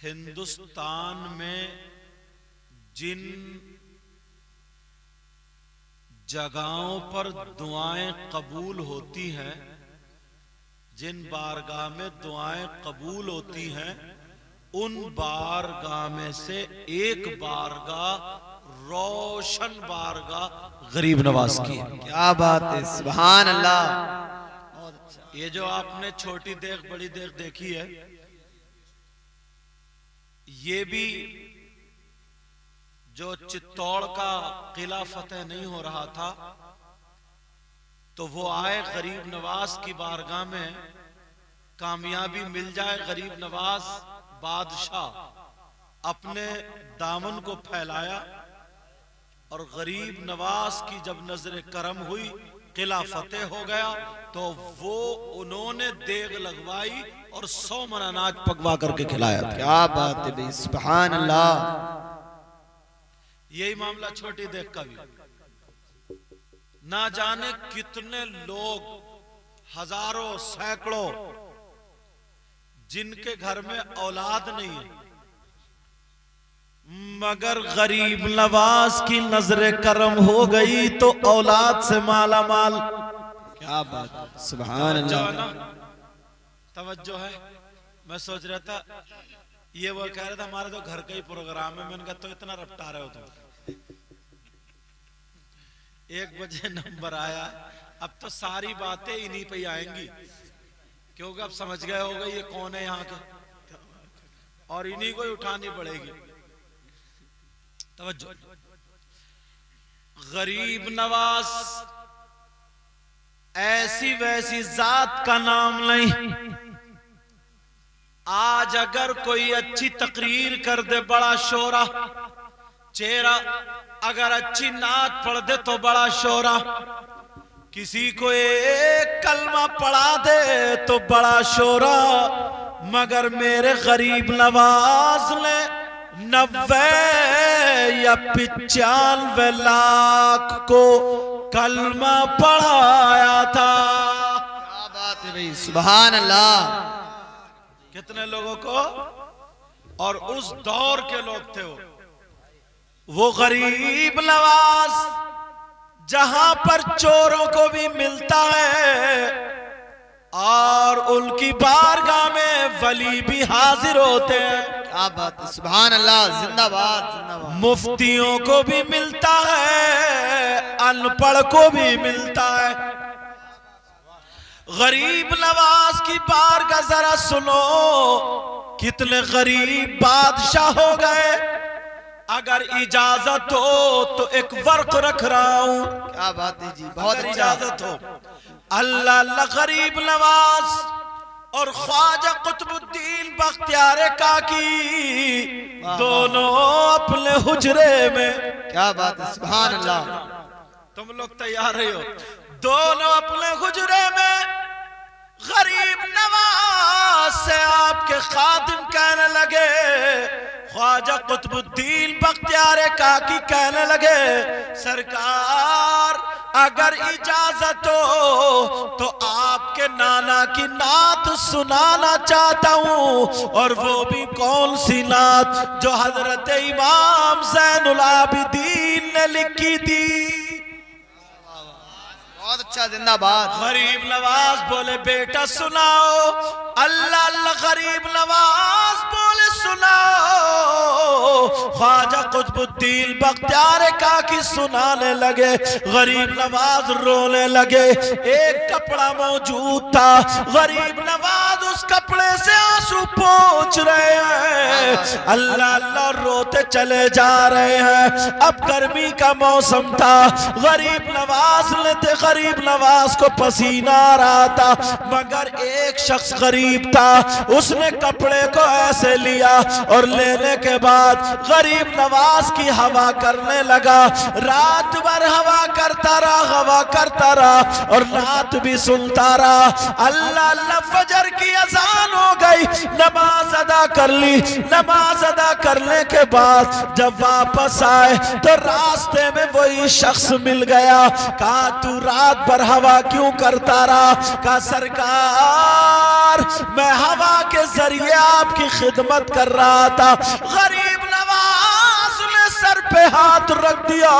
हिंदुस्तान में जिन जगहों पर दुआएं कबूल होती हैं, जिन बारगाह में दुआएं कबूल होती हैं, उन बारगाह में से एक बारगाह रोशन बारगाह गरीब नवाज की है। क्या बात है, सुभान अल्लाह। ये जो आपने छोटी देख बड़ी देख देखी है, ये भी जो चित्तौड़ का किला फतेह नहीं हो रहा था तो वो आए गरीब नवाज की बारगाह में, कामयाबी मिल जाए। गरीब नवाज बादशाह अपने दामन को फैलाया और गरीब नवाज की जब नजर करम हुई, किला फतेह हो गया, तो वो उन्होंने देग लगवाई और 100 मन अनाज पकवा करके खिलाया था। क्या बात है भाई, सुभान अल्लाह। यही मामला छोटी देख का भी, ना जाने कितने लोग, हजारों सैकड़ों, जिनके घर में औलाद नहीं है, मगर गरीब नवाज की नजरे करम हो गई तो औलाद से माला माल। क्या बात, सुभान अल्लाह। तवज्जो है। मैं सोच रहा था, ये वो कह रहा था हमारे तो घर का ही प्रोग्राम है। मैंने कहा तो इतना रफ्ता रहे हो तुम। 1 बजे नंबर आया। अब तो सारी बातें इन्हीं पे आएंगी, क्योंकि अब समझ गए होगा ये कौन है यहाँ के, और इन्हीं को ही उठानी पड़ेगी। तवज्जो। गरीब नवाज ऐसी वैसी जात का नाम नहीं। आज अगर कोई अच्छी तकरीर कर दे बड़ा शोरा, चेहरा अगर अच्छी नात पढ़ दे तो बड़ा शोरा, किसी को एक कलमा पढ़ा दे तो बड़ा शोरा, मगर मेरे गरीब नवाज ने 90 या 95 लाख को कलमा पढ़ाया था। क्या बात है भाई, सुभान अल्लाह। कितने लोगों को, और उस दौर के लोग थे वो गरीब नवाज, जहां पर चोरों को भी मिलता है और उनकी बारगाह में वली भी हाजिर होते हैं। क्या बात है, सुभान अल्लाह, जिंदाबाद जिंदाबाद। मुफ्तियों को भी मिलता है, अनपढ़ को भी मिलता है। गरीब नवाज की बारगाह जरा सुनो, कितने गरीब बादशाह हो गए। अगर इजाजत हो तो एक वर्क रख रहा हूं। क्या बात है जी, बहुत अच्छा। इजाजत हो, अल्लाह अल्लाह गरीब नवाज और ख्वाजा कुतुबुद्दीन बख्तियार काकी दोनों अपने हुजरे में। क्या बात है, सुभान अल्लाह। तुम लोग तैयार हो? दोनों अपने हुजरे में गरीब नवाज से आपके खादिम कहने लगे, ख्वाजा कुतुबुद्दीन बख्तियार काकी कहने लगे, सरकार अगर इजाजत हो तो आपके नाना की नात सुनाना चाहता हूं। और वो भी कौन सी नात, जो हजरत इमाम ज़ैनुल आबिदीन ने लिखी थी। बहुत अच्छा, जिंदाबाद। गरीब नवाज बोले बेटा सुनाओ। अल्लाह अल्लाह गरीब नवाज बोले सुनाओ। ख्वाजा कुतुबुद्दीन बख्तियार काकी सुनाने लगे, गरीब नवाज रोने लगे। एक कपड़ा मौजूद था, गरीब नवाज उस कपड़े से आंसू पोंछ रहे हैं। अल्लाह अल्लाह रोते चले जा रहे हैं। अब गर्मी का मौसम था, गरीब नवाज लेते, गरीब नवाज को पसीना आ रहा था, मगर एक शख्स गरीब था, उसने कपड़े को ऐसे लिया और लेने के बाद गरीब नवाज की हवा करने लगा। रात भर हवा करता रहा, हवा करता रहा और रात भी सुनता रहा। अल्लाह अल्लाह फजर की अजान हो गई, नमाज अदा कर ली। नमाज नमाज अदा करने के बाद जब वापस आए तो रास्ते में वही शख्स मिल गया। कहा तू रात भर हवा क्यों करता रहा? कहा सरकार मैं हवा के जरिए आपकी खिदमत कर रहा था। गरीब नवाज ने सर पे हाथ रख दिया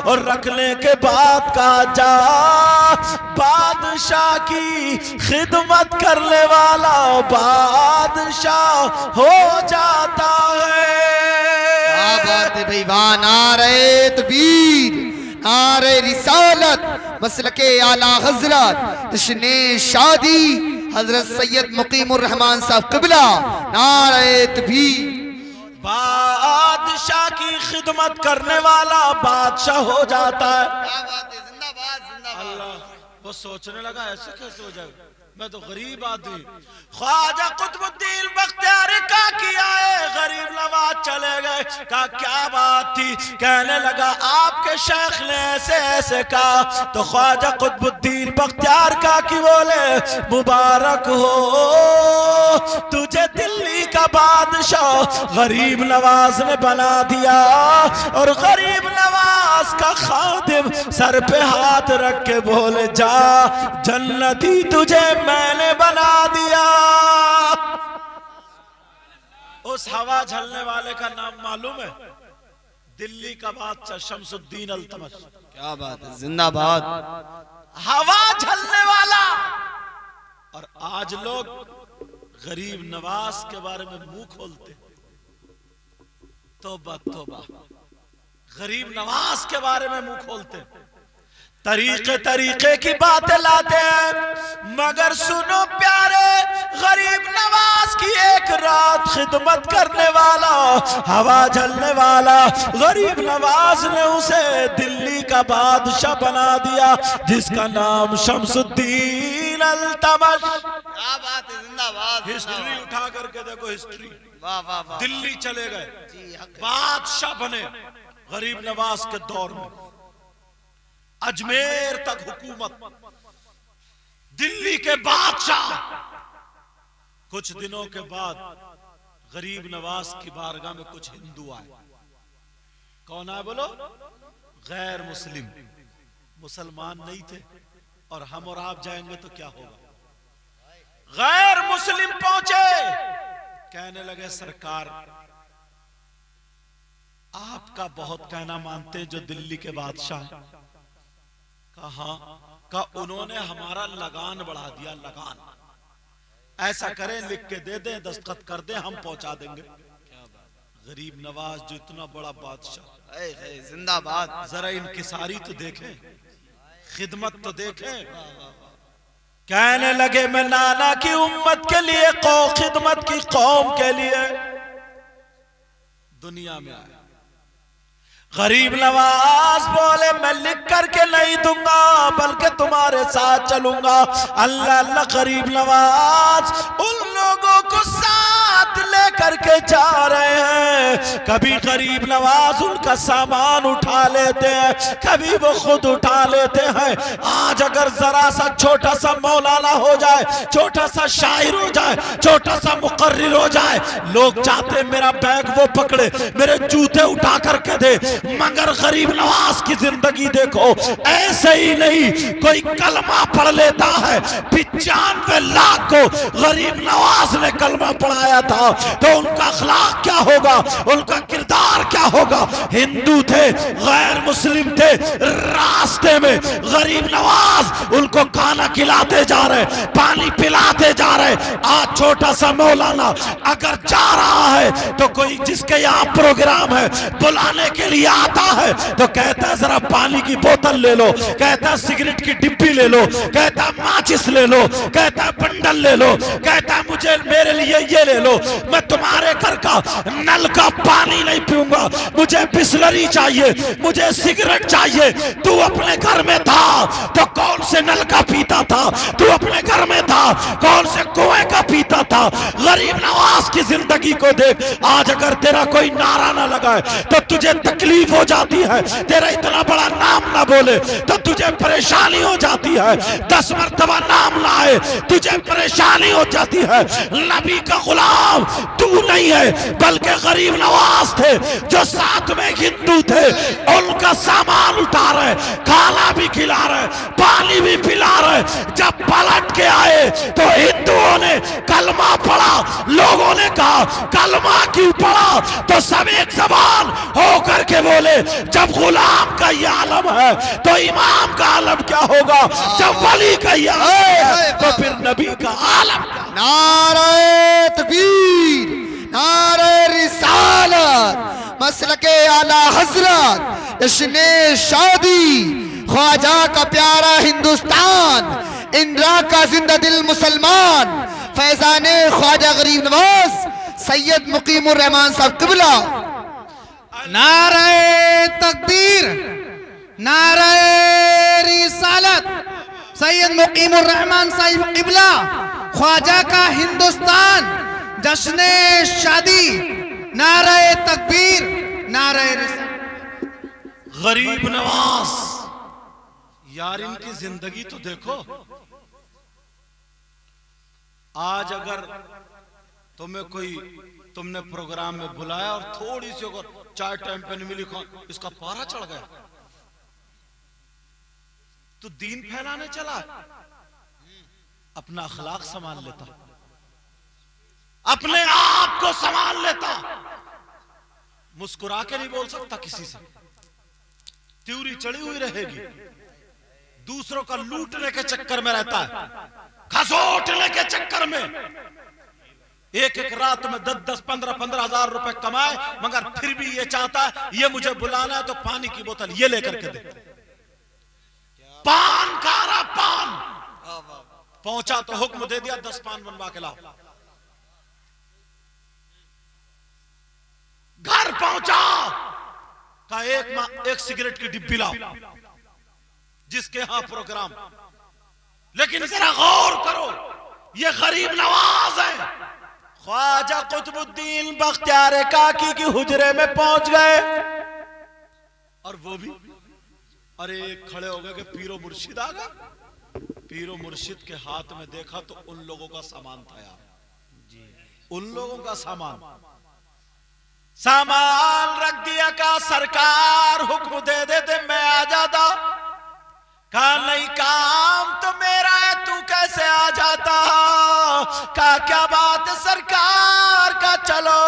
और रखने के बाद कहा जा बादशाह की खिदमत करने वाला बादशाह हो जाता है। क्या बात है भाई, वाह नारे तकबीर, नारे रिसालत, मसलके आला हजरत जश्ने शादी हजरत सैयद मुकीमुर रहमान साहब किबला, नारे तकबीर। बादशाह की खिदमत करने वाला बादशाह हो जाता है। क्या बात है, जिंदाबाद जिंदाबाद। अल्लाह, वो सोचने लगा ऐसे कैसे हो जाएगा, मैं तो गरीब आदमी। ख्वाजा कुतुबुद्दीन बख्तियारी का किया है, गरीब नवाज चले गए। कहा क्या बात थी? कहने लगा आपके शेख ने ऐसे ऐसे कहा। तो ख्वाजा कुतुबुद्दीन बख्तियार का की बोले मुबारक हो तुझे दिल्ली का बादशाह गरीब नवाज ने बना दिया। और गरीब नवाज का खादिम सर पे हाथ रख के बोले जा जन्नती तुझे मैंने बना दिया। उस हवा झलने वाले का नाम मालूम है? दिल्ली का बादशाह शमसुद्दीन अल्तमश। क्या बात है, जिंदाबाद। हवा झलने वाला। और आज लोग गरीब नवाज के बारे में मुंह खोलते। तौबा तौबा, गरीब नवाज के बारे में मुंह खोलते, तरीके तरीके की बातें लाते हैं। मगर सुनो प्यारे, गरीब नवाज की एक रात खिदमत करने वाला, हवा झलने वाला गरीब नवाज ने उसे दिल्ली का बादशाह बना दिया, जिसका नाम शमसुद्दीन अल्तमश। क्या बात है, जिंदाबाद। हिस्ट्री उठा करके देखो, हिस्ट्री। वाह वाह वाह। दिल्ली चले गए, जी, हक है। बादशाह बने गरीब नवाज के दौर में। अजमेर तक हुकूमत, दिल्ली के बादशाह। कुछ दिनों के बाद गरीब नवाज की बारगाह में कुछ हिंदू आए। कौन आए बोलो? गैर मुस्लिम, मुसलमान नहीं थे। और हम और आप जाएंगे तो क्या होगा? गैर मुस्लिम पहुंचे, कहने लगे सरकार आपका बहुत कहना मानते हैं जो दिल्ली के बादशाह। कहा का उन्होंने हमारा लगान बढ़ा दिया, लगान। ऐसा करें लिख के दे दें, दस्तखत कर दें, हम पहुंचा देंगे। गरीब नवाज जो इतना बड़ा बादशाह, जिंदाबाद। जरा इनकिसारी तो देखें, खिदमत तो देखें। कहने लगे मैं नाना की उम्मत के लिए खिदमत की कौम के लिए दुनिया में आया। गरीब नवाज बोले मैं लिख करके नहीं दूंगा, बल्कि तुम्हारे साथ चलूंगा। अल्लाह अल्लाह, गरीब नवाज उन लोगों को साथ लेकर के जा रहे हैं। कभी गरीब नवाज उनका सामान उठा लेते हैं, कभी वो खुद उठा लेते हैं। आज अगर जरा सा छोटा सा मौलाना हो जाए, छोटा सा शायर हो जाए, छोटा सा मुकर्रिर हो जाए, लोग चाहते मेरा बैग वो पकड़े, मेरे जूते उठा करके दे। मगर गरीब नवाज की जिंदगी देखो, ऐसे ही नहीं कोई कलमा पढ़ लेता है। 95 लाख को गरीब नवाज ने कलमा पढ़ाया था, तो उनका अखलाक क्या होगा, उनका किरदार क्या होगा। हिंदू थे, गैर मुस्लिम थे, रास्ते में गरीब नवाज उनको खाना खिलाते जा रहे, पानी पिलाते जा रहे। आज छोटा सा मौलाना अगर जा रहा है तो कोई जिसके यहाँ प्रोग्राम है बुलाने के लिए आता है तो कहता है जरा पानी की बोतल ले लो, कहता है सिगरेट की डिब्बी ले लो, कहता है माचिस ले लो, कहता है बंडल ले लो, कहता है मुझे मेरे लिए ये ले लो। मैं तुम्हारे घर का नल का पानी नहीं पीऊंगा, मुझे बिस्लरी चाहिए, मुझे सिगरेट चाहिए। तू अपने घर में था तो कौन से नल का पीता था? तू अपने घर में था कौन से कुएं का पीता था। गरीब नवाज की जिंदगी को देख, आज अगर तेरा कोई नारा ना लगाए तो तुझे तकलीफ हो जाती है, तेरा इतना बड़ा नाम ना बोले तो तुझे परेशानी हो जाती है, 10 मरतबा नाम लाए तुझे परेशानी हो जाती है। नबी का गुलाम तू नहीं है बल्कि गरीब नवाज थे जो साथ में हिंदू थे, उनका सामान उठा रहे, खाना भी खिला रहे, पानी भी पिला रहे। जब पलट के आए तो हिंदुओं ने कलमा पढ़ा, लोगों ने कहा कलमा क्यों पढ़ा, तो सब एक जबान होकर के बोले जब गुलाम का ये आलम है तो इमाम का आलम क्या होगा, जब वली का ये आलम है तो फिर नबी का आलम। नारे तकबीर, नारे रिसालत, मसलके आला हजरत, जश्ने शादी, ख्वाजा का प्यारा हिंदुस्तान, इंदिरा का जिंदा दिल मुसलमान, फैजाने ख्वाजा गरीब नवाज सैयद मुकीमुर रहमान साहब किबला। नारे तकबीर, नारे रिसालत, सैयद मुकीमुर रहमान साहिब किबला, ख्वाजा का हिंदुस्तान, जश्ने शादी, नारे तकबीर, नारे रिसालत। गरीब नवाज यार, इनकी जिंदगी तो देखो। आज अगर तुमने प्रोग्राम में बुलाया और थोड़ी सी अगर चाय टाइम पे नहीं मिली, इसका पारा चढ़ गया, तो दीन फैलाने चला, अपना अखलाक संभाल लेता, अपने आप को संभाल लेता, मुस्कुरा के नहीं बोल सकता किसी से, त्यूरी चढ़ी हुई रहेगी, दूसरों का लूटने के चक्कर में रहता है, खसोटने के चक्कर में, एक एक रात में 10-10, 15-15 हजार रुपए कमाए, मगर फिर भी ये चाहता है ये मुझे बुलाना है तो पानी की बोतल ये लेकर के दे। पान खा रहा, पान पहुंचा तो हुक्म दे दिया 10 पान बनवा के लाओ। घर पहुंचा का एक सिगरेट की डिब्बी लाओ, जिसके यहां प्रोग्राम। लेकिन जरा गौर करो, ये गरीब नवाज है। ख्वाजा कुतुबुद्दीन बख्तियार काकी की हुजरे में पहुंच गए और वो भी अरे खड़े हो गए कि पीरो मुर्शिद आ गया। पीरो मुर्शिद के हाथ में देखा तो उन लोगों का सामान था यार, उन लोगों का सामान रख दिया। का सरकार हुक्म दे देते मैं आ जाता, कहा नहीं काम तो मेरा है, तू कैसे आ जाता। का क्या बात है सरकार, का चलो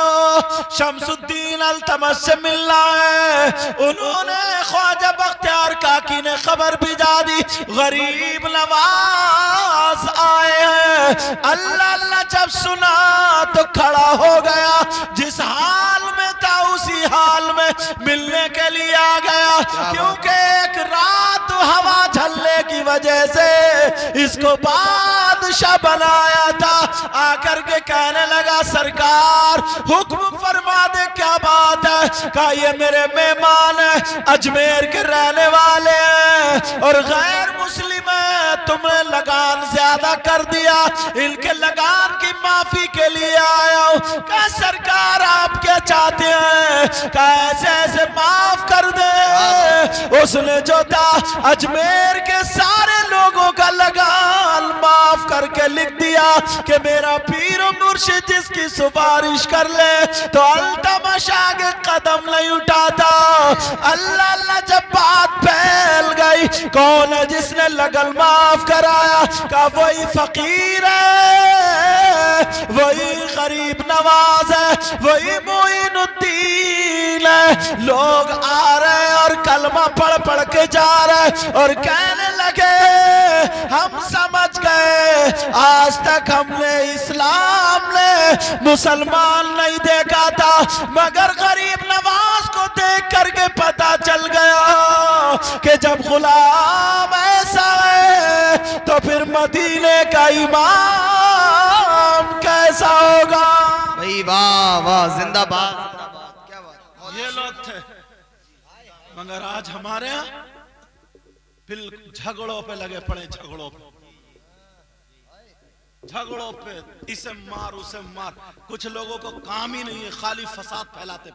शमसुद्दीन अल्तमश से मिलना है। उन्होंने ख्वाजा बख्तियार काकी ने खबर भिजा दी गरीब नवाज आए हैं। अल्लाह अल्लाह जब सुना तो खड़ा हो गया, जिस हाल में था उसी हाल में मिलने के लिए आ गया, क्योंकि एक रात हवा झल्ले की वजह से इसको बादशाह बनाया था। आकर के कहने लगा सरकार हुक्म फरमा दे, क्या बात है। कहा ये मेरे मेहमान है, अजमेर के रहने वाले हैं और गैर मुस्लिम है, तुमने लगान ज्यादा कर दिया, इनके लगान की माफी के लिए आया हूं। कहा सरकार आप क्या चाहते हैं। कहा ऐसे ऐसे माफ कर दे। उसने जो था अजमेर के सारे लोगों का लगान माफ करके लिख दिया कि मेरा पीर मुर्शिद जिसकी सिफारिश कर ले तो अल्तमश आगे कदम नहीं उठाता। अल्लाह अल्लाह जब बात फैल गई, कौन है जिसने लगन माफ कराया। का वही फकीर है, वही गरीब नवाज है, वही मोइनुद्दीन है। लोग आ रहे और कलमा पढ़ पढ़ के जा रहे और कहने लगे हम समझ गए, आज तक हमने इस्लाम ने मुसलमान नहीं देखा था, मगर गरीब नवाज को देख करके पता चल गया कि जब गुलाम ऐसा है तो फिर मदीने का इमाम कैसा होगा। भाई वाह वाह, जिंदाबाद जिंदाबाद, क्या बात। ये लोग थे, मगर आज हमारे यहाँ फिर झगड़ों पे लगे पड़े, झगड़ों पे। झगड़ों पे, इसे मार उसे मार। कुछ लोगों को काम ही नहीं है, खाली फसाद फैलाते।